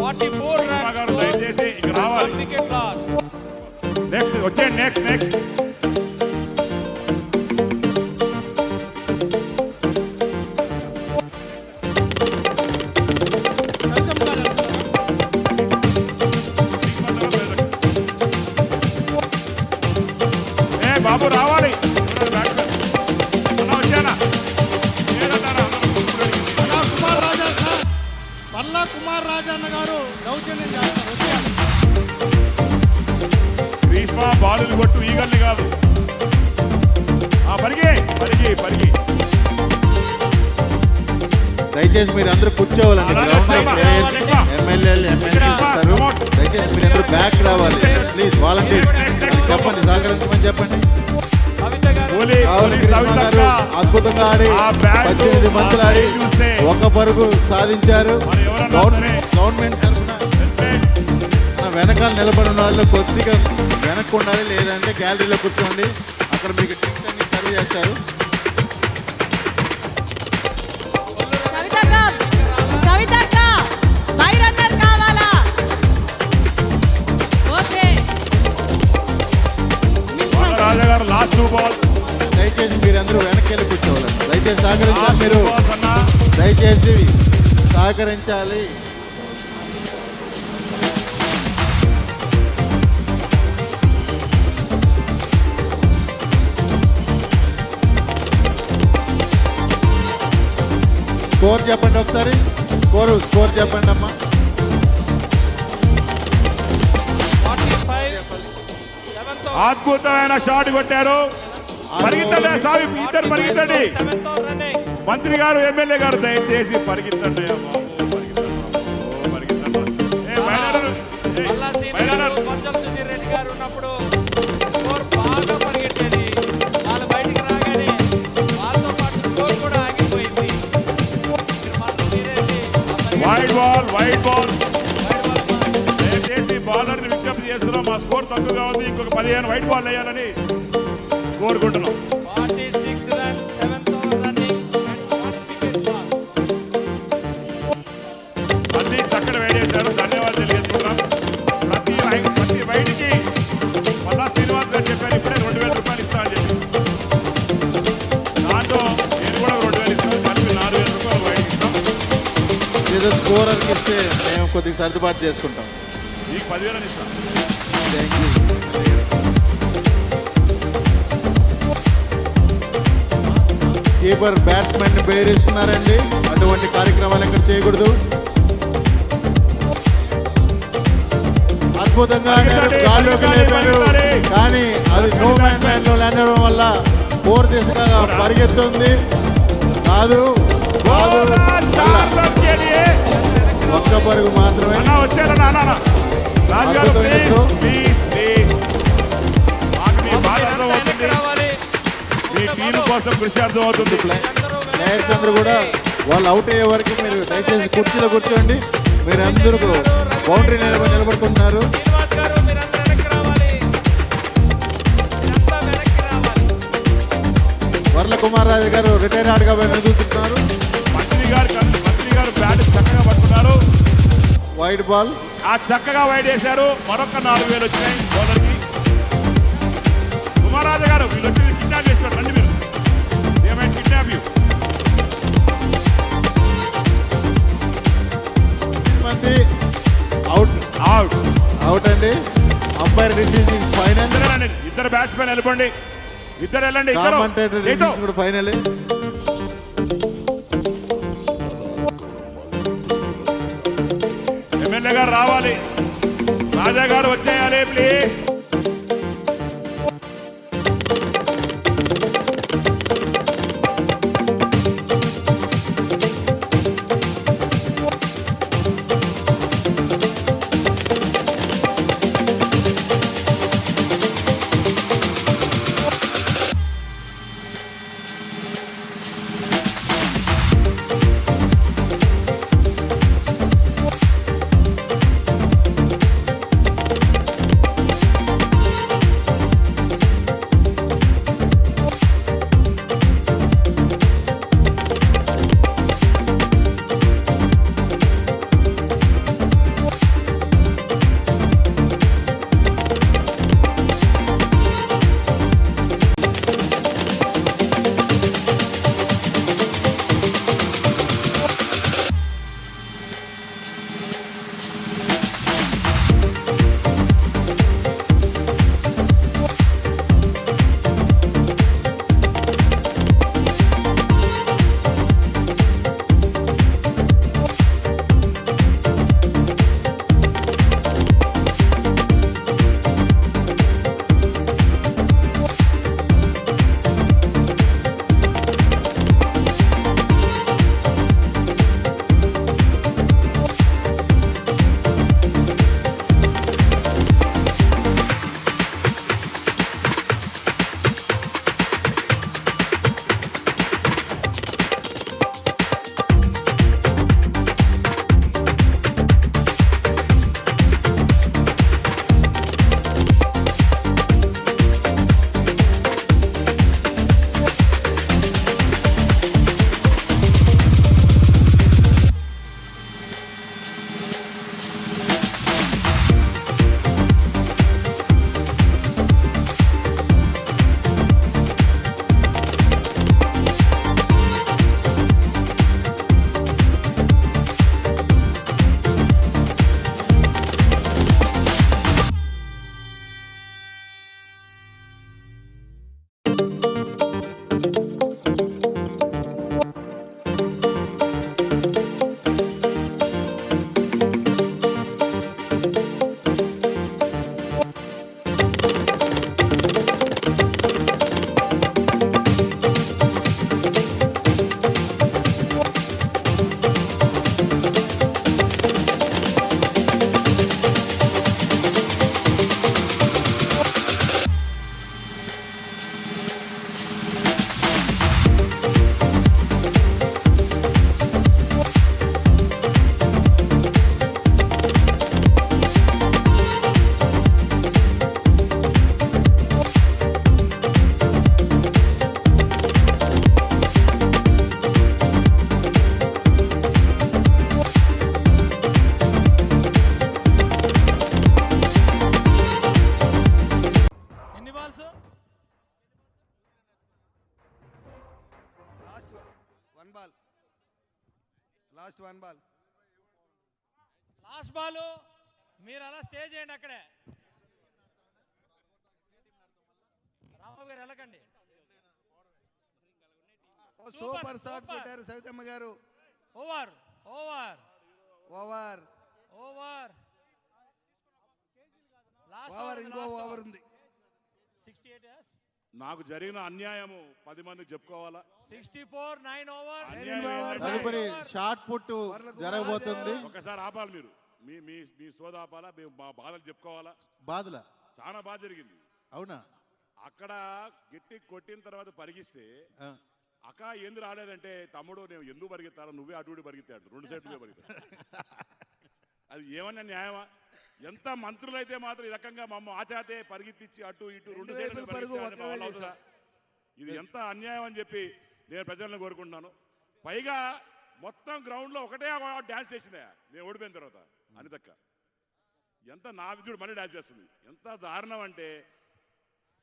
44 runs దయచేసి ఇక రావాలి. Wicket loss. నెక్స్ట్ వచ్చేయండి. నెక్స్ట్ బాబు రావాలి. కుమార్ రాజన్న గారు దౌర్జన్యం చేస్తారు. గ్రీష్మ బాలులు కొట్టు ఈగల్ని కాదు. పరిగి దయచేసి మీరు అందరూ కూర్చోవాలండి. ఎమ్మెల్యేలు ఎమ్మెల్యేలు దయచేసి మీరు అందరూ బ్యాక్ రావాలి. ప్లీజ్ వాలంటీర్ చెప్పండి, సహకరించమని చెప్పండి. అద్భుతంగా ఆడి 18 మంత్రులు ఆడి ఒక పరుగు సాధించారు. గవర్నమెంట్ తరఫున వెనకాల నిలబడిన వాళ్ళు కొద్దిగా వెనక్కు ఉండాలి, లేదంటే గ్యాలరీలో కూర్చోండి. అక్కడ మీకు టికెట్ అన్ని సర్వ్ చేస్తారు. రాజాగారు లాస్ట్ బాల్. దయచేసి మీరందరూ వెనక్కి వెళ్ళి కూర్చోవాలండి. దయచేసి సహకరించాలి. మీరు దయచేసి సహకరించాలి. స్కోర్ చెప్పండి ఒకసారి. స్కోర్ చెప్పండి అమ్మా. అద్భుతమైన షాట్ కొట్టారు. పరిగెత్తండి సావి, ఇద్దరు పరిగెత్తండి. మంత్రి గారు ఎమ్మెల్యే గారు దయచేసి పరిగెత్తండి. రెడ్డి గారు ఉన్నప్పుడు స్కోర్ బాగా పరిగెట్టేది. వాళ్ళు బయటికి రాగానే వాళ్ళతో పాటు స్కోర్ కూడా ఆగిపోయింది. వైడ్ బాల్ దయచేసి బౌలర్ ని విజ్ఞప్తి చేస్తున్నాం. మా స్కోర్ తక్కువగా ఉంది, ఇంకొక 15 వైట్ బాల్ వేయాలని కోరుకుంటున్నాం. 46 runs, 7th over running and 1 wicket loss. అన్ని చక్కటి వేడేశారు. ధన్యవాదాలు తెలియజేస్తున్నాం. ప్రతి వైడ్కి మళ్ళా శ్రీనివాస్ గారు చెప్పారు ఇప్పుడే 2000 రూపాయలు ఇస్తా అని చెప్పి. దాంట్లో నేను కూడా 2000 ఇస్తాను, కలిపి 4000 రూపాయలు వైడ్ ఇస్తాం. ఏదో స్కోరర్కి ఇస్తే మేము కొద్దిగా సర్దుబాటు చేసుకుంటాం. మీకు 10,000 ఇస్తాం. Thank you. కీపర్ బ్యాట్స్మెన్ బెదిరిస్తున్నారండి. అటువంటి కార్యక్రమాలు ఎక్కడ చేయకూడదు. అద్భుతంగా గాల్లోకి లేపారు, కానీ అది నో మ్యాన్ ల్యాండ్ లో ల్యాండ్ అవడం వల్ల 4 దిశగా పరిగెత్తుంది. కాదు ఒక్క పరుగు మాత్రమే. ప్లేయర్స్ అందరూ కూడా వాళ్ళు అవుట్ అయ్యే వరకు మీరు దయచేసి కుర్చీలో కూర్చోండి. మీరు అందరూ బౌండరీ నిలబడుకుంటున్నారు. వర్ల కుమార్ రాజు గారు రిటైర్ ఆర్డ్గా ఎదుగుతున్నారు. మంత్రి గారు బ్యాట్ చక్కగా పట్టుకున్నారు. వైడ్ బాల్ చక్కగా వైడ్ వేశారు. మరొక 4,000 వచ్చినాయి బౌలర్కి. కుమారాజు గారు వీళ్ళు వచ్చి కిడ్నాప్ చేస్తారు. రండి మీరు, ఏమైనా కిడ్నాప్ యూ. మంది అవుట్ అండి. Umpire decision final. ఇద్దరు బ్యాట్స్మెన్ వెళ్ళిపోండి. ఇద్దరు వెళ్ళండి. ఫైనల్ ఎమ్మెల్యే గారు రావాలి. రాజా గారు వచ్చేయాలి ప్లీజ్. 1 ball. లాస్ట్ బాల్ మీరు అలా స్టే చేయండి అక్కడే. రాంబాబు గారు వెళ్ళకండి. సూపర్ షాట్ కొట్టారు సవితమ్మ గారు. Over over over over last over, ఇంకో ఓవర్ ఉంది. 68 yes. నాకు జరిగిన అన్యాయము 10 మందికి చెప్పుకోవాలా? 64 9 ఓవర్. తదుపరి షార్ట్ పుట్ జరగబోతుంది. ఒకసారి ఆపాలి మీరు, మీ మీ మీ సోద ఆపాలా? మేము మా బాధలు చెప్పుకోవాలా? బాధల చాలా బాధ జరిగింది. అవునా? అక్కడ గట్టి కొట్టిన తర్వాత పరిగిస్తే ఆ. అక్క ఎందు రాలేదంటే, తమ్ముడు నేను ఎందుకు పరిగెత్తాను, నువ్వే అటు ఇటు పరిగెత్తాడు, 2 సైడ్ నువ్వే పరిగెత్తాడు. అది ఏమన్నా న్యాయమా? ఎంత మంత్రులైతే మాత్రం ఈ రకంగా మమ్మ ఆచాతే పరిగెత్తిచ్చి అటు ఇటు 2 సైడ్లు అవుతుందా? ఇది ఎంత అన్యాయం అని చెప్పి నేను ప్రజలను కోరుకుంటున్నాను. పైగా మొత్తం గ్రౌండ్ లో ఒకటే డాన్స్ చేసిందా నేను ఓడిపోయిన తర్వాత అనితక్క. ఎంత నా విధుడు మళ్ళీ డాన్స్ చేస్తుంది. ఎంత దారుణం అంటే,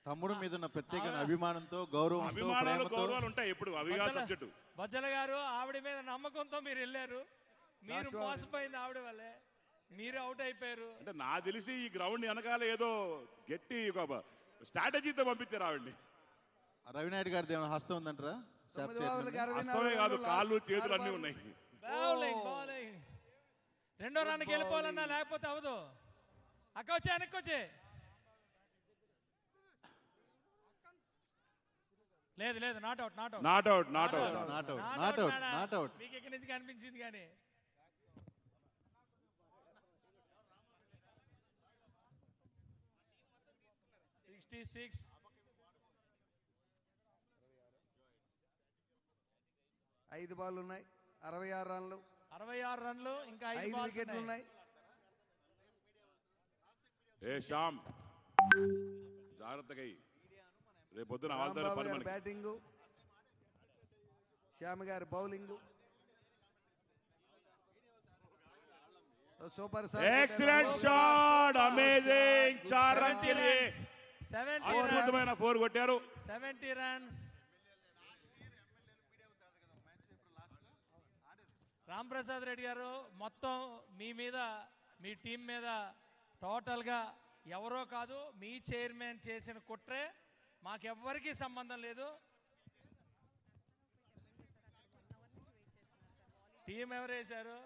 తమ్ముడు మీద ఉన్న ప్రత్యేక అభిమానంతో, గౌరవంతో, అభిమానాలు ప్రేమతో గౌరవాలు ఉంటాయి ఎప్పుడు, అవిగా సబ్జెక్టు. బజ్జల గారు ఆవిడ మీద నమ్మకంతో మీరు వెళ్ళారు, మీరు మోసపోయింది ఆవిడ వల్లే, మీరు అవుట్ అయిపోయారు. అంటే నా తెలిసి ఈ గ్రౌండ్ వెనకాల ఏదో గట్టి ఒక స్ట్రాటజీతో పంపించారు ఆవిడ్ని. రవినాయుడు గారిది ఏమైనా హస్తం ఉందంటారా? అస్తమే కాదు, కాళ్ళు చేతులు అన్నీ ఉన్నాయి. బౌలింగ్ బౌలింగ్ రెండో రన్కి వెళ్ళిపోవాలన్నా, లేకపోతే అవదు. అక్క వచ్చే వెనక్కి వచ్చే. లేదు లేదు, not out not out not out not out not out not out not out. మీకు ఇక్కడి నుంచి కనిపించింది కానీ. ఐదు బాల్ ఉన్నాయి, 66 రన్లు. 66 రన్లు, ఇంకా 5 వికెట్లు ఉన్నాయి. ఏ శ్యామ్ జాగ్రత్తగా రేపు పొద్దున బ్యాటింగ్, శ్యామ్ గారి bowling. Super excellent shot, amazing. 4 run के लिए 70 4 కొట్టారు. 70 రన్స్. రామ్ ప్రసాద్ రెడ్డి గారు, మొత్తం మీ మీద, మీ టీం మీద టోటల్గా ఎవరో కాదు, మీ చైర్మన్ చేసిన కుట్రే, మాకెవ్వరికీ సంబంధం లేదు. టీం ఎవరు వేశారు?